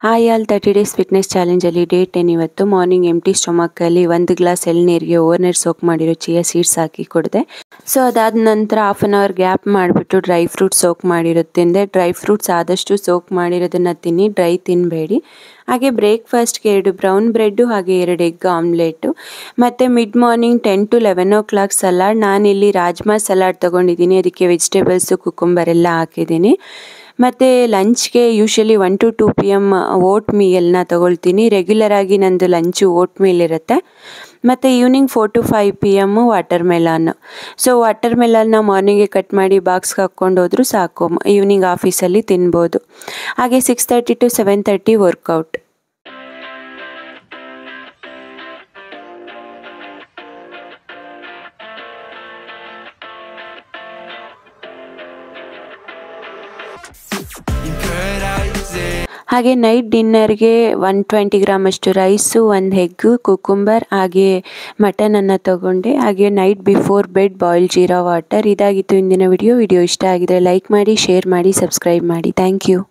Hi all 30 days fitness ಚಾಲೆಂಜಲ್ಲಿ day 10 ಇವತ್ತು morning empty ಸ್ಟೊಮಕ್ಕಲ್ಲಿ 1 ಗ್ಲಾಸ್ ಎಳ್ನೀರಿಗೆ ಓವರ್ನೈಟ್ ಸೋಕ್ ಮಾಡಿರೋ ಚಿಯಾ ಸೀಡ್ಸ್ ಹಾಕಿ ಕೊಡಿದೆ. ಸೊ ಅದಾದ ನಂತರ ಹಾಫ್ ಆನ್ ಅವರ್ ಗ್ಯಾಪ್ ಮಾಡಿಬಿಟ್ಟು ಡ್ರೈ ಫ್ರೂಟ್ಸ್ ಸೋಕ್ ಮಾಡಿರುತ್ತಿಂದೆ. ಡ್ರೈ ಫ್ರೂಟ್ಸ್ ಆದಷ್ಟು ಸೋಕ್ ಮಾಡಿರೋದನ್ನು ತಿನ್ನಿ, ಡ್ರೈ ತಿನ್ನಬೇಡಿ. ಹಾಗೆ ಬ್ರೇಕ್ಫಾಸ್ಟ್ಗೆ 2 ಬ್ರೌನ್ ಬ್ರೆಡ್ಡು ಹಾಗೆ 2 ಎಗ್ ಆಮ್ಲೆಟು ಮತ್ತು mid morning 10 to 11 o'clock salad. ನಾನಿಲ್ಲಿ ರಾಜ್ಮಾ ಸಲಾಡ್ ತೊಗೊಂಡಿದ್ದೀನಿ, ಅದಕ್ಕೆ ವೆಜಿಟೇಬಲ್ಸು ಕುಕುಂಬರ್ ಎಲ್ಲ ಹಾಕಿದ್ದೀನಿ. ಮತ್ತು ಲಂಚ್ಗೆ ಯೂಶ್ವಲಿ 1 to 2 PM ಓಟ್ ಮೀಲ್ನ ತೊಗೊಳ್ತೀನಿ. ರೆಗ್ಯುಲರಾಗಿ ನಂದು ಲಂಚು ಓಟ್ ಮೀಲ್ ಇರುತ್ತೆ. ಮತ್ತು evening 4 to 5 PM water melon. So water ಮೆಲನ್ನ ಮಾರ್ನಿಂಗ್ಗೆ ಕಟ್ ಮಾಡಿ ಬಾಕ್ಸ್ಗೆ ಹಾಕ್ಕೊಂಡು ಹೋದರೂ ಸಾಕು, ಈವ್ನಿಂಗ್ ಆಫೀಸಲ್ಲಿ ತಿನ್ಬೋದು. ಹಾಗೆ 6:30 to 7:30 ವರ್ಕೌಟ್. ಹಾಗೆ ನೈಟ್ ಡಿನ್ನರ್ಗೆ 120 ಗ್ರಾಮ್ ಅಷ್ಟು ರೈಸು, 1 ಎಗ್ಗು, ಕುಕುಂಬರ್ ಹಾಗೆ ಮಟನನ್ನು ತೊಗೊಂಡೆ. ಹಾಗೆ night before bed boil jeera water. ಇದಾಗಿತ್ತು ಇಂದಿನ ವಿಡಿಯೋ ಇಷ್ಟ ಆಗಿದರೆ ಲೈಕ್ ಮಾಡಿ, ಶೇರ್ ಮಾಡಿ, ಸಬ್ಸ್ಕ್ರೈಬ್ ಮಾಡಿ. Thank you.